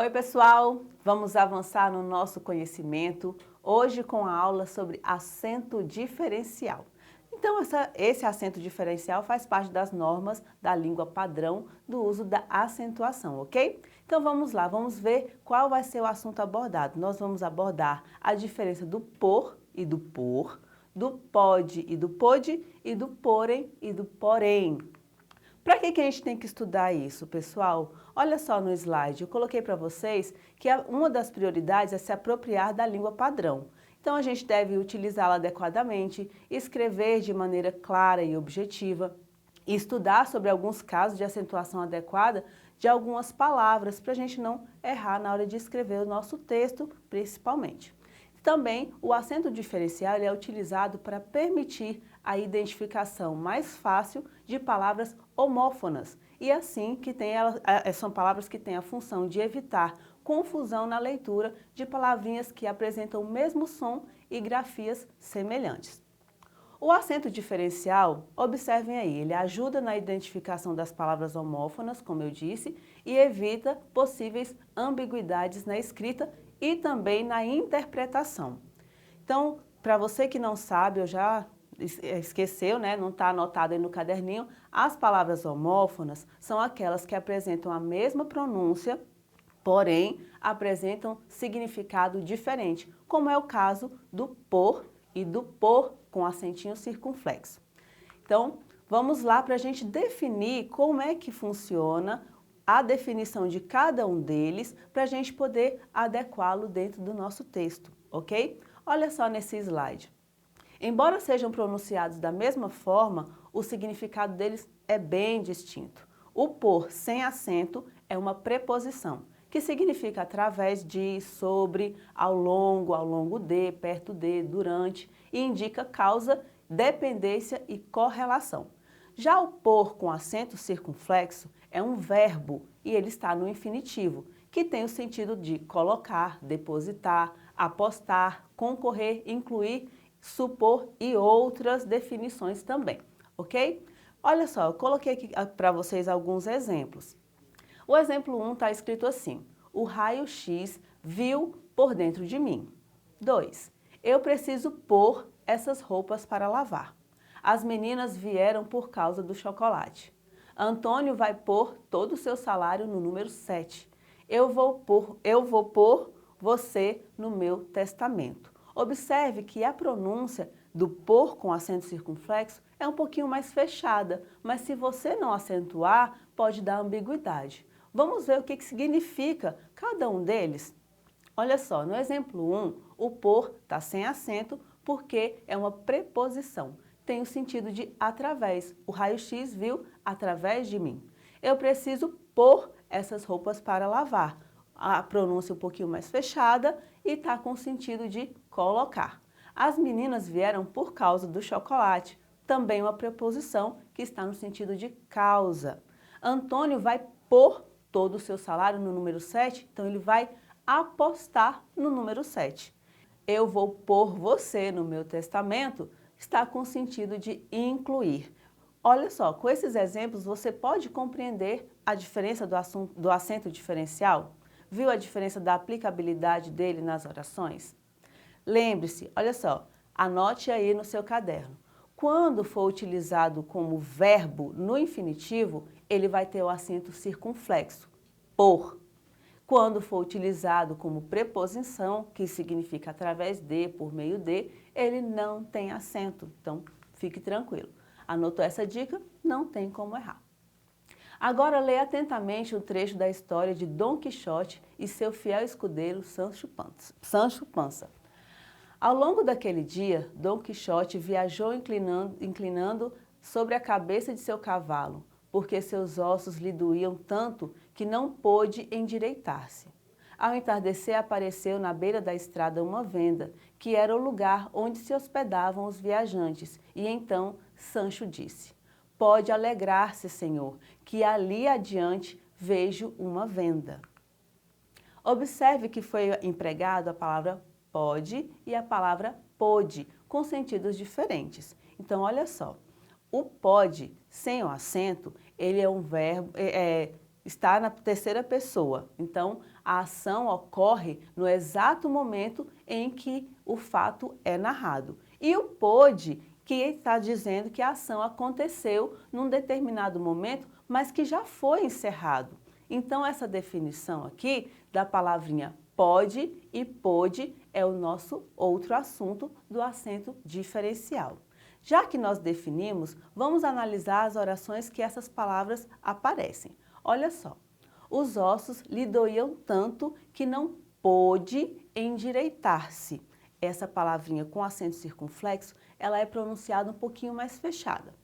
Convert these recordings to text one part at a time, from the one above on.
Oi, pessoal! Vamos avançar no nosso conhecimento, hoje com a aula sobre acento diferencial. Então, esse acento diferencial faz parte das normas da língua padrão do uso da acentuação, ok? Então, vamos lá, vamos ver qual vai ser o assunto abordado. Nós vamos abordar a diferença do por e do por, do pode e do pôde, e do porém e do porém. Para que a gente tem que estudar isso, pessoal? Olha só no slide, eu coloquei para vocês que uma das prioridades é se apropriar da língua padrão. Então a gente deve utilizá-la adequadamente, escrever de maneira clara e objetiva, e estudar sobre alguns casos de acentuação adequada de algumas palavras, para a gente não errar na hora de escrever o nosso texto, principalmente. Também, o acento diferencial é utilizado para permitir a identificação mais fácil de palavras homófonas e assim são palavras que têm a função de evitar confusão na leitura de palavrinhas que apresentam o mesmo som e grafias semelhantes. O acento diferencial, observem aí, ele ajuda na identificação das palavras homófonas, como eu disse, e evita possíveis ambiguidades na escrita e também na interpretação. Então, para você que não sabe, ou já esqueceu, né, não está anotado aí no caderninho, as palavras homófonas são aquelas que apresentam a mesma pronúncia, porém apresentam significado diferente, como é o caso do por e do por com acentinho circunflexo. Então, vamos lá para a gente definir como é que funciona a definição de cada um deles para a gente poder adequá-lo dentro do nosso texto, ok? Olha só nesse slide. Embora sejam pronunciados da mesma forma, o significado deles é bem distinto. O por sem acento é uma preposição, que significa através de, sobre, ao longo de, perto de, durante, e indica causa, dependência e correlação. Já o por com acento circunflexo é um verbo e ele está no infinitivo, que tem o sentido de colocar, depositar, apostar, concorrer, incluir, supor e outras definições também, ok? Olha só, eu coloquei aqui para vocês alguns exemplos. O exemplo 1 está escrito assim: o raio-x viu por dentro de mim. 2. Eu preciso pôr essas roupas para lavar. As meninas vieram por causa do chocolate. Antônio vai pôr todo o seu salário no número 7. Eu vou pôr você no meu testamento. Observe que a pronúncia do pôr com acento circunflexo é um pouquinho mais fechada, mas se você não acentuar, pode dar ambiguidade. Vamos ver o que significa cada um deles? Olha só, no exemplo 1, o por está sem acento porque é uma preposição. Tem o sentido de através. O raio-x viu através de mim. Eu preciso pôr essas roupas para lavar. A pronúncia um pouquinho mais fechada e está com o sentido de colocar. As meninas vieram por causa do chocolate. Também uma preposição que está no sentido de causa. Antônio vai pôr todo o seu salário no número 7, então ele vai apostar no número 7. Eu vou pôr você no meu testamento, está com o sentido de incluir. Olha só, com esses exemplos você pode compreender a diferença do acento diferencial? Viu a diferença da aplicabilidade dele nas orações? Lembre-se, olha só, anote aí no seu caderno. Quando for utilizado como verbo no infinitivo, ele vai ter o acento circunflexo, por. Quando for utilizado como preposição, que significa através de, por meio de, ele não tem acento. Então, fique tranquilo. Anotou essa dica? Não tem como errar. Agora leia atentamente o trecho da história de Dom Quixote e seu fiel escudeiro Sancho Panza. Ao longo daquele dia, Dom Quixote viajou inclinando sobre a cabeça de seu cavalo, porque seus ossos lhe doíam tanto que não pôde endireitar-se. Ao entardecer, apareceu na beira da estrada uma venda, que era o lugar onde se hospedavam os viajantes, e então Sancho disse: "Pode alegrar-se, senhor, que ali adiante vejo uma venda." Observe que foi empregado a palavra pode e a palavra pôde, com sentidos diferentes. Então, olha só, o pode, sem o acento, ele é um verbo, está na terceira pessoa. Então, a ação ocorre no exato momento em que o fato é narrado. E o pôde, que está dizendo que a ação aconteceu num determinado momento, mas que já foi encerrado. Então, essa definição aqui da palavrinha pode e pôde é o nosso outro assunto do acento diferencial. Já que nós definimos, vamos analisar as orações que essas palavras aparecem. Olha só, os ossos lhe doíam tanto que não pôde endireitar-se. Essa palavrinha com acento circunflexo, ela é pronunciada um pouquinho mais fechada.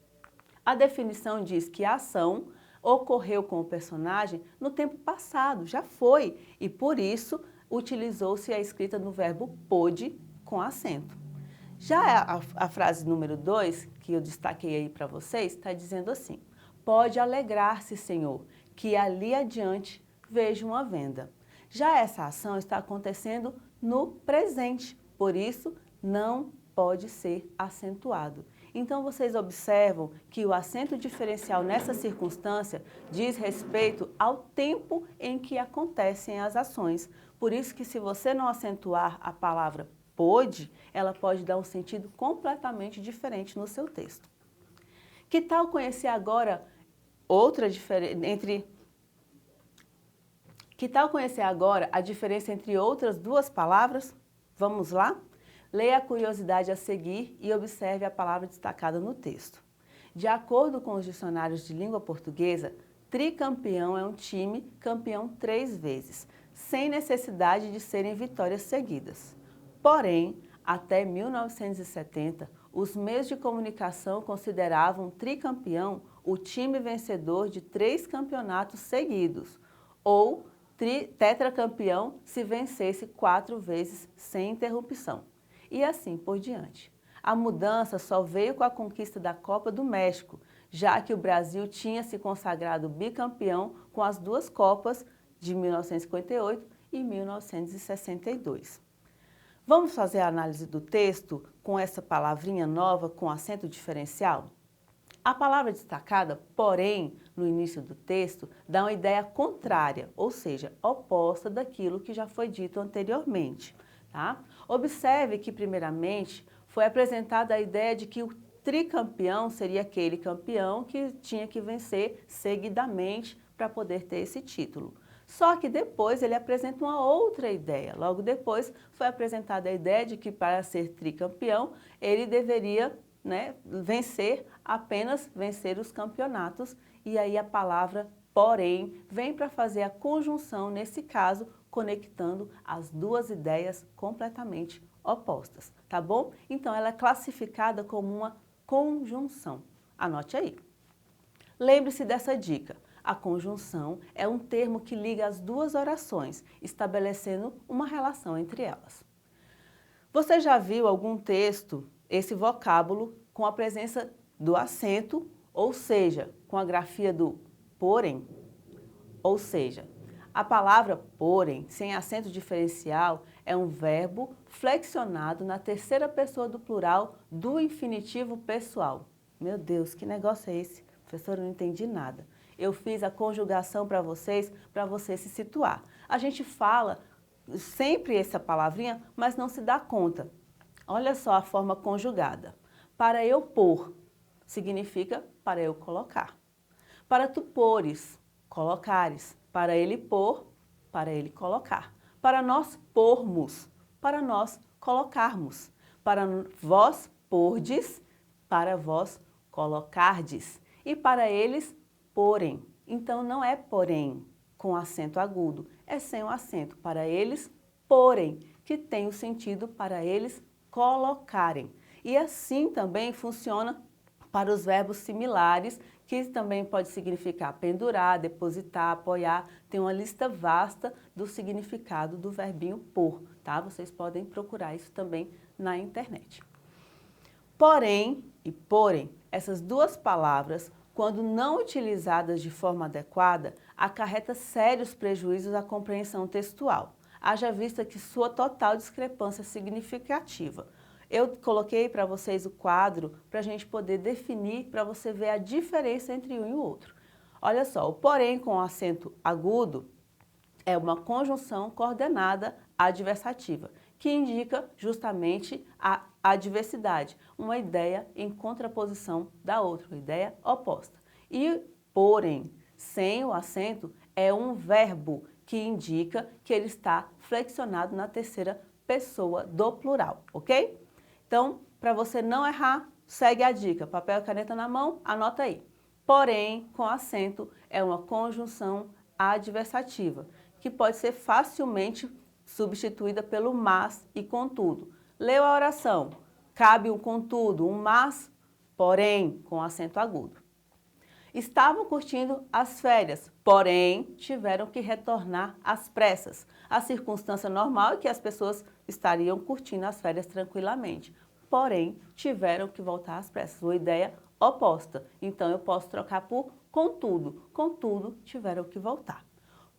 A definição diz que a ação ocorreu com o personagem no tempo passado, já foi, e por isso utilizou-se a escrita no verbo pôde com acento. Já a frase número 2, que eu destaquei aí para vocês, está dizendo assim: pode alegrar-se, Senhor, que ali adiante vejo uma venda. Já essa ação está acontecendo no presente, por isso não pode ser acentuado. Então vocês observam que o acento diferencial nessa circunstância diz respeito ao tempo em que acontecem as ações. Por isso que se você não acentuar a palavra pôde, ela pode dar um sentido completamente diferente no seu texto. Que tal conhecer agora a diferença entre outras duas palavras? Vamos lá? Leia a curiosidade a seguir e observe a palavra destacada no texto. De acordo com os dicionários de língua portuguesa, tricampeão é um time campeão 3 vezes, sem necessidade de serem vitórias seguidas. Porém, até 1970, os meios de comunicação consideravam tricampeão o time vencedor de 3 campeonatos seguidos, ou tetracampeão se vencesse 4 vezes sem interrupção. E assim por diante. A mudança só veio com a conquista da Copa do México, já que o Brasil tinha se consagrado bicampeão com as 2 Copas de 1958 e 1962. Vamos fazer a análise do texto com essa palavrinha nova com acento diferencial? A palavra destacada, porém, no início do texto, dá uma ideia contrária, ou seja, oposta daquilo que já foi dito anteriormente. Tá? Observe que, primeiramente, foi apresentada a ideia de que o tricampeão seria aquele campeão que tinha que vencer seguidamente para poder ter esse título. Só que depois ele apresenta uma outra ideia. Logo depois foi apresentada a ideia de que para ser tricampeão ele deveria vencer os campeonatos. E aí a palavra porém vem para fazer a conjunção, nesse caso, conectando as duas ideias completamente opostas, tá bom? Então ela é classificada como uma conjunção. Anote aí. Lembre-se dessa dica. A conjunção é um termo que liga as duas orações, estabelecendo uma relação entre elas. Você já viu algum texto, esse vocábulo, com a presença do acento, ou seja, com a grafia do porém? Ou seja, a palavra porém, sem acento diferencial, é um verbo flexionado na terceira pessoa do plural do infinitivo pessoal. Meu Deus, que negócio é esse? Professora, eu não entendi nada. Eu fiz a conjugação para você se situar. A gente fala sempre essa palavrinha, mas não se dá conta. Olha só a forma conjugada. Para eu pôr, significa para eu colocar. Para tu pôres, colocares. Para ele pôr, para ele colocar. Para nós pormos, para nós colocarmos. Para vós pordes, para vós colocardes. E para eles porém. Então não é porém com acento agudo, é sem o acento. Para eles, porém, que tem o sentido para eles colocarem. E assim também funciona para os verbos similares, que também pode significar pendurar, depositar, apoiar. Tem uma lista vasta do significado do verbinho pôr, tá? Vocês podem procurar isso também na internet. Porém e porém, essas duas palavras, quando não utilizadas de forma adequada, acarreta sérios prejuízos à compreensão textual. Haja vista que sua total discrepância é significativa. Eu coloquei para vocês o quadro para a gente poder definir, para você ver a diferença entre um e o outro. Olha só, o porém com acento agudo é uma conjunção coordenada adversativa, que indica justamente a adversidade, uma ideia em contraposição da outra, uma ideia oposta. E porém, sem o acento, é um verbo que indica que ele está flexionado na terceira pessoa do plural, ok? Então, para você não errar, segue a dica, papel e caneta na mão, anota aí. Porém, com acento, é uma conjunção adversativa, que pode ser facilmente substituída pelo mas e contudo. Leu a oração, cabe um contudo, um mas, porém, com acento agudo. Estavam curtindo as férias, porém tiveram que retornar às pressas. A circunstância normal é que as pessoas estariam curtindo as férias tranquilamente, porém tiveram que voltar às pressas. Uma ideia oposta. Então eu posso trocar por contudo. Contudo, tiveram que voltar.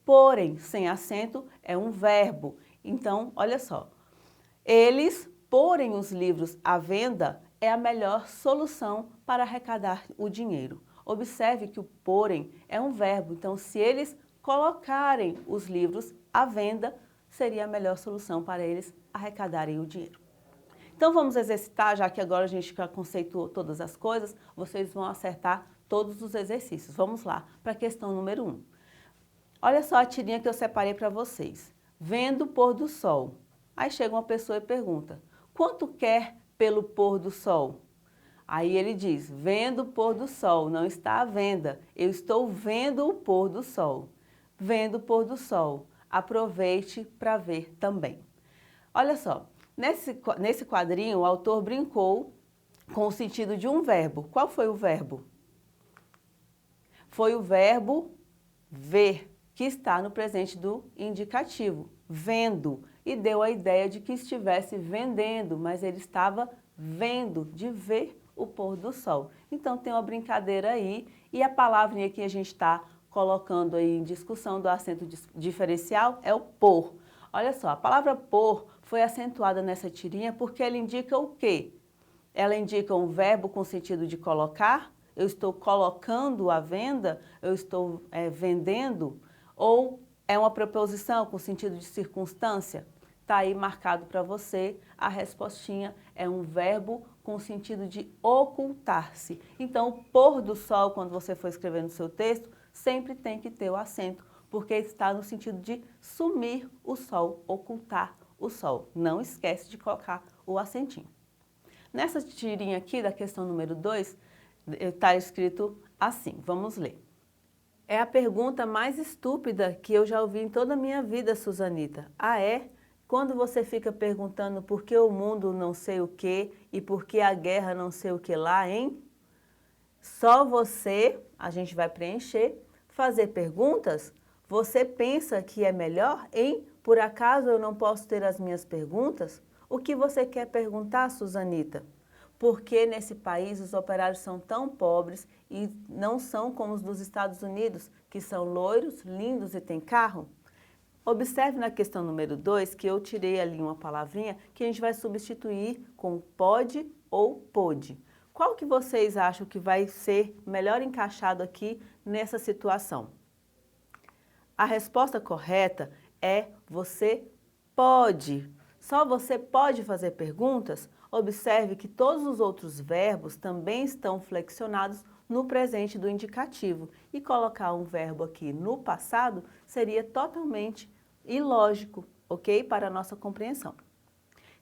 Porém, sem acento, é um verbo. Então, olha só. Eles porem os livros à venda é a melhor solução para arrecadar o dinheiro. Observe que o porem é um verbo, então se eles colocarem os livros à venda, seria a melhor solução para eles arrecadarem o dinheiro. Então vamos exercitar, já que agora a gente já conceituou todas as coisas, vocês vão acertar todos os exercícios. Vamos lá para a questão número 1. Olha só a tirinha que eu separei para vocês. Vendo o pôr do sol. Aí chega uma pessoa e pergunta, quanto quer pelo pôr do sol? Aí ele diz, vendo o pôr do sol, não está à venda, eu estou vendo o pôr do sol. Vendo o pôr do sol, aproveite para ver também. Olha só, nesse quadrinho o autor brincou com o sentido de um verbo. Qual foi o verbo? Foi o verbo ver, que está no presente do indicativo, vendo, e deu a ideia de que estivesse vendendo, mas ele estava vendo, de ver o pôr do sol. Então tem uma brincadeira aí, e a palavrinha que a gente está colocando aí em discussão do acento diferencial é o por. Olha só, a palavra por foi acentuada nessa tirinha porque ela indica o quê? Ela indica um verbo com sentido de colocar, eu estou colocando à venda, eu estou vendendo, ou é uma preposição com sentido de circunstância? Está aí marcado para você, a respostinha é um verbo com sentido de ocultar-se. Então, o pôr do sol, quando você for escrever no seu texto, sempre tem que ter o acento, porque está no sentido de sumir o sol, ocultar o sol. Não esquece de colocar o acentinho. Nessa tirinha aqui da questão número 2, está escrito assim, vamos ler. É a pergunta mais estúpida que eu já ouvi em toda a minha vida, Susanita. Ah, é? Quando você fica perguntando por que o mundo não sei o que e por que a guerra não sei o que lá, hein? Só você, a gente vai preencher, fazer perguntas? Você pensa que é melhor, hein? Por acaso eu não posso ter as minhas perguntas? O que você quer perguntar, Susanita? Por que nesse país os operários são tão pobres e não são como os dos Estados Unidos, que são loiros, lindos e têm carro? Observe na questão número 2 que eu tirei ali uma palavrinha que a gente vai substituir com pode ou pôde. Qual que vocês acham que vai ser melhor encaixado aqui nessa situação? A resposta correta é você pode. Só você pode fazer perguntas? Observe que todos os outros verbos também estão flexionados no presente do indicativo. E colocar um verbo aqui no passado seria totalmente ilógico, ok? Para a nossa compreensão.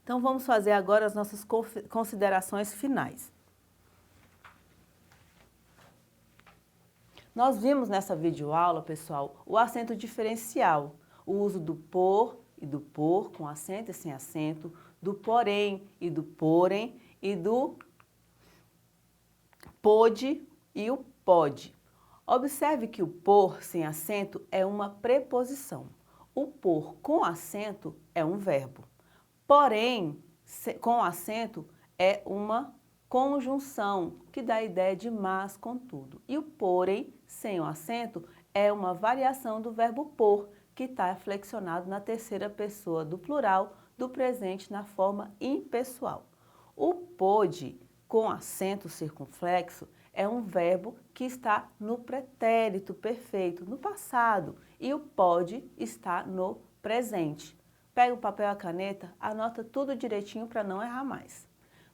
Então vamos fazer agora as nossas considerações finais. Nós vimos nessa videoaula, pessoal, o acento diferencial, o uso do por e do por, com acento e sem acento, do porém e do porém, e do pôde e o pode. Observe que o por sem acento é uma preposição. O por com acento é um verbo. Porém, com acento é uma conjunção, que dá a ideia de mas contudo. E o porém, sem o acento, é uma variação do verbo por, que está flexionado na terceira pessoa do plural do presente na forma impessoal. O pôde, com acento circunflexo, é um verbo que está no pretérito perfeito, no passado, e o pode está no presente. Pega o papel e a caneta, anota tudo direitinho para não errar mais.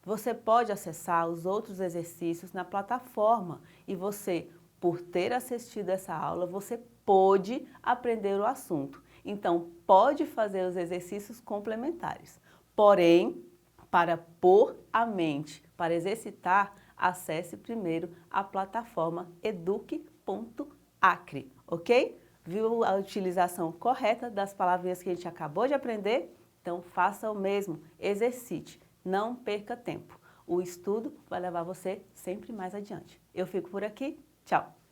Você pode acessar os outros exercícios na plataforma e você, por ter assistido essa aula, você pôde aprender o assunto. Então, pode fazer os exercícios complementares. Porém, para pôr a mente, para exercitar, acesse primeiro a plataforma eduque.acre, ok? Viu a utilização correta das palavrinhas que a gente acabou de aprender? Então faça o mesmo, exercite, não perca tempo. O estudo vai levar você sempre mais adiante. Eu fico por aqui, tchau!